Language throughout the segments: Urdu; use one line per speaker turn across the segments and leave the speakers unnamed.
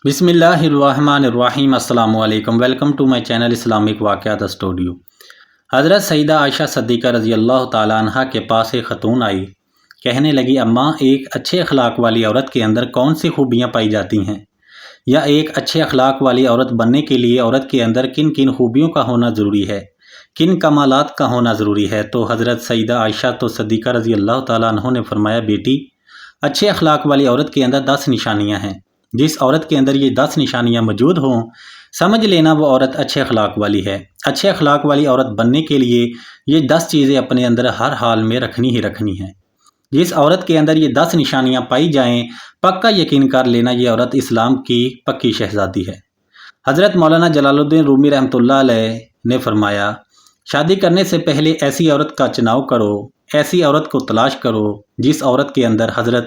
بسم اللہ الرحمن الرحیم۔ السلام علیکم، welcome to my channel Islamic واقعات اسٹوڈیو۔ حضرت سیدہ عائشہ صدیقہ رضی اللہ تعالیٰ عنہ کے پاس ایک خاتون آئی، کہنے لگی اماں، ایک اچھے اخلاق والی عورت کے اندر کون سی خوبیاں پائی جاتی ہیں، یا ایک اچھے اخلاق والی عورت بننے کے لیے عورت کے اندر کن کن خوبیوں کا ہونا ضروری ہے، کن کمالات کا ہونا ضروری ہے؟ تو حضرت سیدہ عائشہ تو صدیقہ رضی اللہ تعالیٰ عنہ نے فرمایا، بیٹی، اچھے اخلاق والی عورت کے اندر 10 نشانیاں ہیں۔ جس عورت کے اندر یہ 10 نشانیاں موجود ہوں، سمجھ لینا وہ عورت اچھے اخلاق والی ہے۔ اچھے اخلاق والی عورت بننے کے لیے یہ 10 چیزیں اپنے اندر ہر حال میں رکھنی ہی رکھنی ہیں۔ جس عورت کے اندر یہ 10 نشانیاں پائی جائیں، پکا یقین کر لینا یہ عورت اسلام کی پکی شہزادی ہے۔ حضرت مولانا جلال الدین رومی رحمۃ اللہ علیہ نے فرمایا، شادی کرنے سے پہلے ایسی عورت کا چناؤ کرو، ایسی عورت کو تلاش کرو جس عورت کے اندر حضرت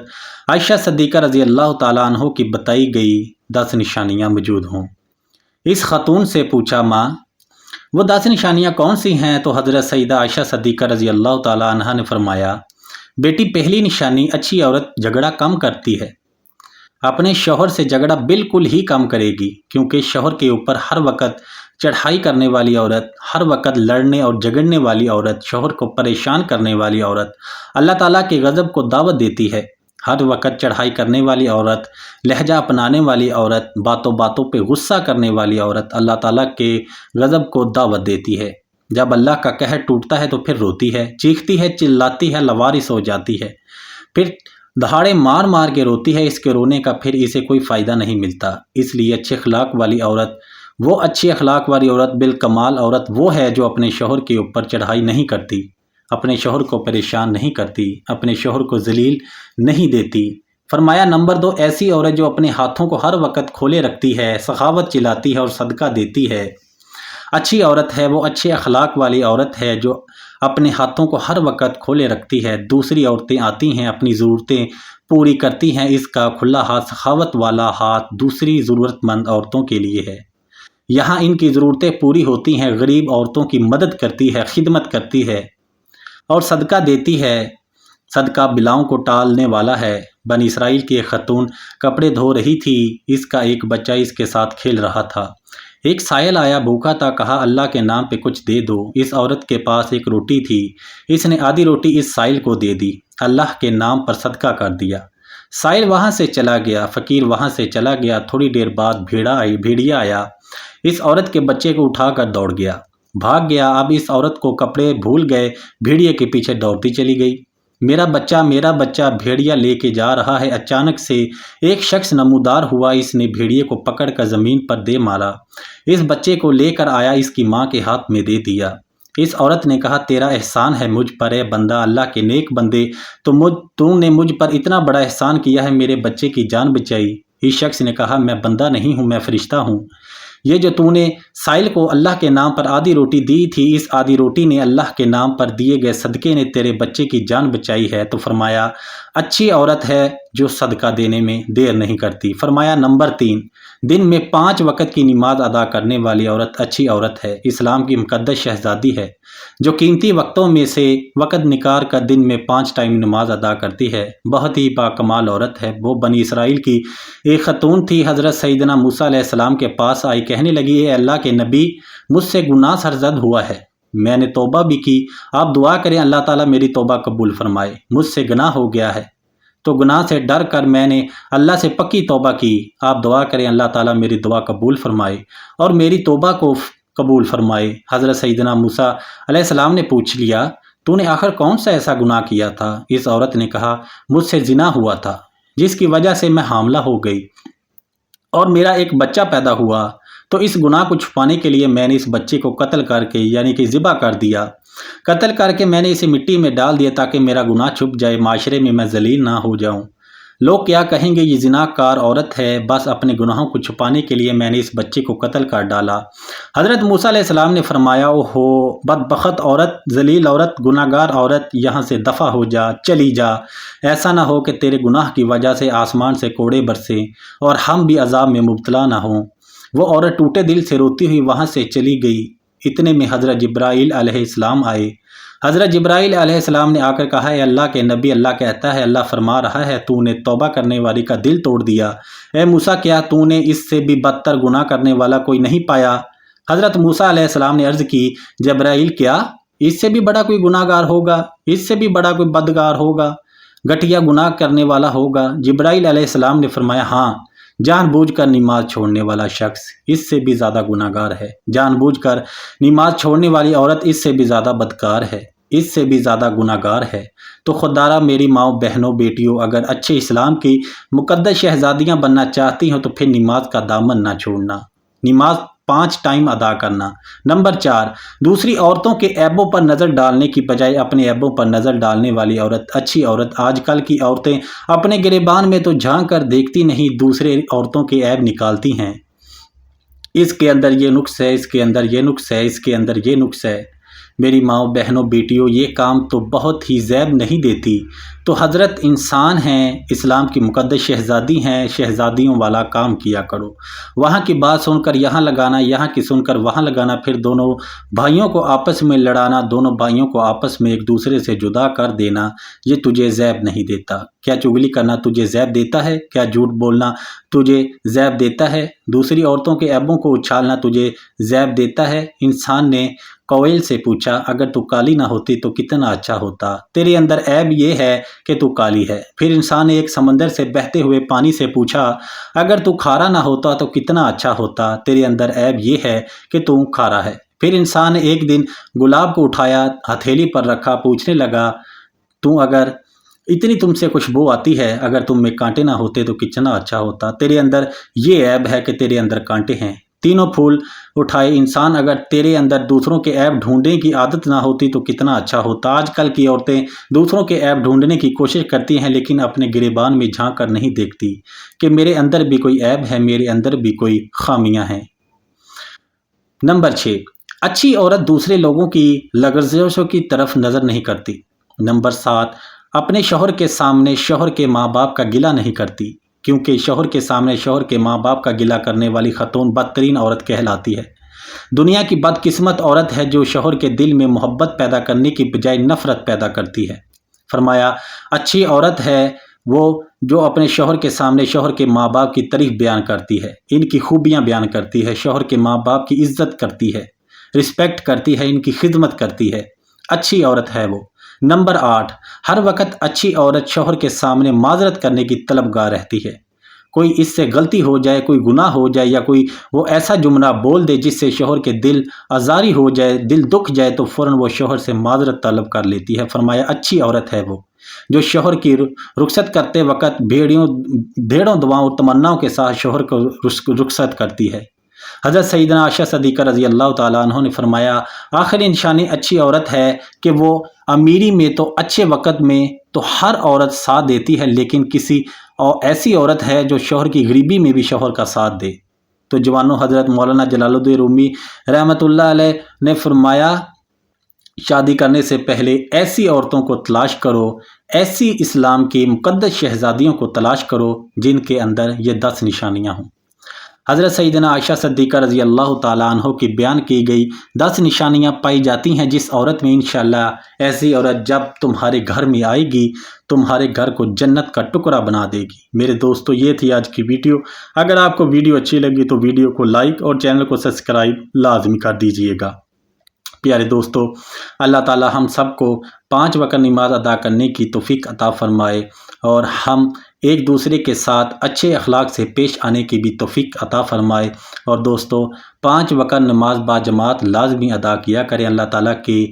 عائشہ صدیقہ رضی اللہ تعالیٰ عنہ کی بتائی گئی 10 نشانیاں موجود ہوں۔ اس خاتون سے پوچھا، ماں، وہ 10 نشانیاں کون سی ہیں؟ تو حضرت سیدہ عائشہ صدیقہ رضی اللہ تعالیٰ عنہ نے فرمایا، بیٹی، پہلی نشانی، اچھی عورت جھگڑا کم کرتی ہے۔ اپنے شوہر سے جھگڑا بالکل ہی کم کرے گی، کیونکہ شوہر کے اوپر ہر وقت چڑھائی کرنے والی عورت، ہر وقت لڑنے اور جھگڑنے والی عورت، شوہر کو پریشان کرنے والی عورت اللہ تعالیٰ کے غضب کو دعوت دیتی ہے۔ ہر وقت چڑھائی کرنے والی عورت، لہجہ اپنانے والی عورت، باتوں باتوں پہ غصہ کرنے والی عورت اللہ تعالیٰ کے غضب کو دعوت دیتی ہے۔ جب اللہ کا قہر ٹوٹتا ہے تو پھر روتی ہے، چیختی ہے، چلاتی ہے، لوارث ہو جاتی ہے، پھر دہاڑے مار مار کے روتی ہے۔ اس کے رونے کا پھر اسے کوئی فائدہ نہیں ملتا۔ اس لیے اچھے اخلاق والی عورت، وہ اچھی اخلاق والی عورت، بالکمال عورت وہ ہے جو اپنے شوہر کے اوپر چڑھائی نہیں کرتی، اپنے شوہر کو پریشان نہیں کرتی، اپنے شوہر کو ذلیل نہیں دیتی۔ فرمایا نمبر 2، ایسی عورت جو اپنے ہاتھوں کو ہر وقت کھولے رکھتی ہے، سخاوت چلاتی ہے اور صدقہ دیتی ہے۔ اچھی عورت ہے وہ اچھے اخلاق والی عورت ہے جو اپنے ہاتھوں کو ہر وقت کھولے رکھتی ہے۔ دوسری عورتیں آتی ہیں، اپنی ضرورتیں پوری کرتی ہیں، اس کا کھلا ہاتھ، سخاوت والا ہاتھ دوسری ضرورت مند عورتوں کے لیے ہے۔ یہاں ان کی ضرورتیں پوری ہوتی ہیں، غریب عورتوں کی مدد کرتی ہے، خدمت کرتی ہے اور صدقہ دیتی ہے۔ صدقہ بلاؤں کو ٹالنے والا ہے۔ بنی اسرائیل کی ایک خاتون کپڑے دھو رہی تھی، اس کا ایک بچہ اس کے ساتھ کھیل رہا تھا۔ ایک سائل آیا، بھوکا تھا، کہا اللہ کے نام پہ کچھ دے دو۔ اس عورت کے پاس ایک روٹی تھی، اس نے آدھی روٹی اس سائل کو دے دی، اللہ کے نام پر صدقہ کر دیا۔ سائل وہاں سے چلا گیا، فقیر وہاں سے چلا گیا۔ تھوڑی دیر بعد بھیڑیا آیا، اس عورت کے بچے کو اٹھا کر دوڑ گیا، بھاگ گیا۔ اب اس عورت کو کپڑے بھول گئے، بھیڑیے کے پیچھے دوڑتی چلی گئی۔ میرا بچہ بھیڑیا لے کے جا رہا ہے۔ اچانک سے ایک شخص نمودار ہوا، اس نے بھیڑیے کو پکڑ کر زمین پر دے مارا، اس بچے کو لے کر آیا، اس کی ماں کے ہاتھ میں دے دیا۔ اس عورت نے کہا، تیرا احسان ہے مجھ پر، اے بندہ اللہ کے نیک بندے، تو نے مجھ پر اتنا بڑا احسان کیا ہے، میرے بچے کی جان بچائی۔ اس شخص نے کہا، میں بندہ نہیں ہوں، میں فرشتہ ہوں۔ یہ جو تو نے سائل کو اللہ کے نام پر آدھی روٹی دی تھی، اس آدھی روٹی نے اللہ کے نام پر دیے گئے صدقے نے تیرے بچے کی جان بچائی ہے۔ تو فرمایا اچھی عورت ہے جو صدقہ دینے میں دیر نہیں کرتی۔ فرمایا نمبر 3، دن میں 5 وقت کی نماز ادا کرنے والی عورت اچھی عورت ہے، اسلام کی مقدس شہزادی ہے، جو قیمتی وقتوں میں سے وقت نکال کر دن میں 5 ٹائم نماز ادا کرتی ہے، بہت ہی باکمال عورت ہے۔ وہ بنی اسرائیل کی ایک خاتون تھی، حضرت سیدنا موسیٰ علیہ السلام کے پاس آئی، کہنے لگی، اے اللہ کے نبی، مجھ سے گناہ سرزد ہوا ہے، میں نے توبہ بھی کی، آپ دعا کریں اللہ تعالیٰ میری توبہ قبول فرمائے، مجھ سے گناہ ہو گیا ہے، تو گناہ سے ڈر کر میں نے اللہ سے پکی توبہ کی، آپ دعا کریں اللہ تعالیٰ میری دعا قبول فرمائے اور میری توبہ کو قبول فرمائے۔ حضرت سیدنا موسیٰ علیہ السلام نے پوچھ لیا، تو نے آخر کون سا ایسا گناہ کیا تھا؟ اس عورت نے کہا، مجھ سے زنا ہوا تھا، جس کی وجہ سے میں حاملہ ہو گئی اور میرا ایک بچہ پیدا ہوا، تو اس گناہ کو چھپانے کے لیے میں نے اس بچے کو قتل کر کے یعنی کہ ذبح کر دیا، قتل کر کے میں نے اسے مٹی میں ڈال دیا تاکہ میرا گناہ چھپ جائے، معاشرے میں ذلیل نہ ہو جاؤں، لوگ کیا کہیں گے، یہ زنا کار عورت ہے، بس اپنے گناہوں کو چھپانے کے لیے میں نے اس بچے کو قتل کر ڈالا۔ حضرت موسیٰ علیہ السلام نے فرمایا، اوہو بدبخت عورت، ذلیل عورت، گناہ گار عورت، یہاں سے دفع ہو جا، چلی جا، ایسا نہ ہو کہ تیرے گناہ کی وجہ سے آسمان سے کوڑے برسیں اور ہم بھی عذاب میں مبتلا نہ ہوں۔ وہ عورت ٹوٹے دل سے روتی ہوئی وہاں سے چلی گئی۔ اتنے میں حضرت جبرائیل علیہ السلام آئے، حضرت جبرائیل علیہ السلام نے آ کر کہا ہے اللہ کے نبی، اللہ کہتا ہے، اللہ فرما رہا ہے تو نے توبہ کرنے والی کا دل توڑ دیا۔ اے موسیٰ کیا تو نے اس سے بھی بدتر گناہ کرنے والا کوئی نہیں پایا؟ حضرت موسیٰ علیہ السلام نے عرض کی جبرائیل کیا اس سے بھی بڑا کوئی گناہ گار ہوگا؟ اس سے بھی بڑا کوئی بدگار ہوگا، گھٹیا گناہ کرنے والا ہوگا؟ جبرائیل علیہ السلام نے فرمایا ہاں، جان بوجھ کر نماز چھوڑنے والا شخص اس سے بھی زیادہ گناہ گار ہے، جان بوجھ کر نماز چھوڑنے والی عورت اس سے بھی زیادہ بدکار ہے، اس سے بھی زیادہ گناہ گار ہے۔ تو خوددارا میری ماؤں، بہنوں، بیٹیوں، اگر اچھے اسلام کی مقدس شہزادیاں بننا چاہتی ہوں تو پھر نماز کا دامن نہ چھوڑنا، نماز 5 ٹائم ادا کرنا۔ نمبر 4، دوسری عورتوں کے عیبوں پر نظر ڈالنے کی بجائے اپنے عیبوں پر نظر ڈالنے والی عورت اچھی عورت۔ آج کل کی عورتیں اپنے گریبان میں تو جھانک کر دیکھتی نہیں، دوسرے عورتوں کے عیب نکالتی ہیں، اس کے اندر یہ نقص ہے، اس کے اندر یہ نقص ہے، اس کے اندر یہ نقص ہے۔ میری ماؤں، بہنوں، بیٹیوں، یہ کام تو بہت ہی زیب نہیں دیتی۔ تو حضرت انسان ہیں، اسلام کی مقدس شہزادی ہیں، شہزادیوں والا کام کیا کرو۔ وہاں کی بات سن کر یہاں لگانا، یہاں کی سن کر وہاں لگانا، پھر دونوں بھائیوں کو آپس میں لڑانا، دونوں بھائیوں کو آپس میں ایک دوسرے سے جدا کر دینا، یہ تجھے زیب نہیں دیتا۔ کیا چغلی کرنا تجھے زیب دیتا ہے؟ کیا جھوٹ بولنا تجھے زیب دیتا ہے؟ دوسری عورتوں کے عیبوں کو اچھالنا تجھے زیب دیتا ہے؟ انسان نے کوئل سے پوچھا اگر تو کالی نہ ہوتی تو کتنا اچھا ہوتا، تیرے اندر عیب یہ ہے کہ تو کالی ہے۔ پھر انسان نے ایک سمندر سے بہتے ہوئے پانی سے پوچھا اگر تو کھارا نہ ہوتا تو کتنا اچھا ہوتا، تیرے اندر عیب یہ ہے کہ تو کھارا ہے۔ پھر انسان نے ایک دن گلاب کو اٹھایا، ہتھیلی پر رکھا، پوچھنے لگا تو اگر اتنی تم سے خوشبو آتی ہے، اگر تم میں کانٹے نہ ہوتے تو کتنا اچھا ہوتا، تیرے اندر یہ عیب ہے کہ تیرے اندر کانٹے ہیں۔ تینوں پھول اٹھائے انسان، اگر تیرے اندر دوسروں کے عیب ڈھونڈنے کی عادت نہ ہوتی تو کتنا اچھا ہوتا۔ آج کل کی عورتیں دوسروں کے عیب ڈھونڈنے کی کوشش کرتی ہیں لیکن اپنے گریبان میں جھانک کر نہیں دیکھتی کہ میرے اندر بھی کوئی عیب ہے، میرے اندر بھی کوئی خامیاں ہیں۔ نمبر 6، اچھی عورت دوسرے لوگوں کی لغزشوں کی طرف نظر نہیں کرتی۔ نمبر 7، اپنے شوہر کے سامنے شوہر کے ماں باپ کا گلہ نہیں کرتی، کیونکہ شوہر کے سامنے شوہر کے ماں باپ کا گلہ کرنے والی خاتون بدترین عورت کہلاتی ہے۔ دنیا کی بدقسمت عورت ہے جو شوہر کے دل میں محبت پیدا کرنے کی بجائے نفرت پیدا کرتی ہے۔ فرمایا اچھی عورت ہے وہ جو اپنے شوہر کے سامنے شوہر کے ماں باپ کی تعریف بیان کرتی ہے، ان کی خوبیاں بیان کرتی ہے، شوہر کے ماں باپ کی عزت کرتی ہے، رسپیکٹ کرتی ہے، ان کی خدمت کرتی ہے، اچھی عورت ہے وہ۔ نمبر 8، ہر وقت اچھی عورت شوہر کے سامنے معذرت کرنے کی طلبگار رہتی ہے۔ کوئی اس سے غلطی ہو جائے، کوئی گناہ ہو جائے یا کوئی وہ ایسا جملہ بول دے جس سے شوہر کے دل آزاری ہو جائے، دل دکھ جائے تو فوراً وہ شوہر سے معذرت طلب کر لیتی ہے۔ فرمایا اچھی عورت ہے وہ جو شوہر کی رخصت کرتے وقت بھیڑوں دعاؤں اور تمناؤں کے ساتھ شوہر کو رخصت کرتی ہے۔ حضرت سیدنا عائشہ صدیقہ رضی اللہ تعالیٰ عنہ نے فرمایا آخری نشانی اچھی عورت ہے کہ وہ امیری میں تو اچھے وقت میں تو ہر عورت ساتھ دیتی ہے، لیکن کسی ایسی عورت ہے جو شوہر کی غریبی میں بھی شوہر کا ساتھ دے۔ تو جوانوں، حضرت مولانا جلال الدین رومی رحمۃ اللہ علیہ نے فرمایا شادی کرنے سے پہلے ایسی عورتوں کو تلاش کرو، ایسی اسلام کی مقدس شہزادیوں کو تلاش کرو جن کے اندر یہ 10 نشانیاں ہوں۔ حضرت سیدنا عائشہ صدیقہ رضی اللہ تعالیٰ عنہ کی بیان کی گئی 10 نشانیاں پائی جاتی ہیں جس عورت میں انشاءاللہ ایسی عورت جب تمہارے گھر میں آئے گی تمہارے گھر کو جنت کا ٹکڑا بنا دے گی۔ میرے دوستو، یہ تھی آج کی ویڈیو۔ اگر آپ کو ویڈیو اچھی لگی تو ویڈیو کو لائک اور چینل کو سبسکرائب لازمی کر دیجئے گا۔ پیارے دوستو، اللہ تعالی ہم سب کو 5 وقت نماز ادا کرنے کی توفیق عطا فرمائے اور ہم ایک دوسرے کے ساتھ اچھے اخلاق سے پیش آنے کی بھی توفیق عطا فرمائے۔ اور دوستو، 5 وقت نماز باجماعت لازمی ادا کیا کریں۔ اللہ تعالیٰ کے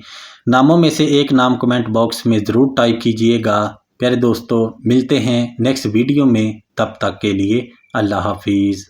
ناموں میں سے ایک نام کمنٹ باکس میں ضرور ٹائپ کیجئے گا۔ پیارے دوستو، ملتے ہیں نیکسٹ ویڈیو میں، تب تک کے لیے اللہ حافظ۔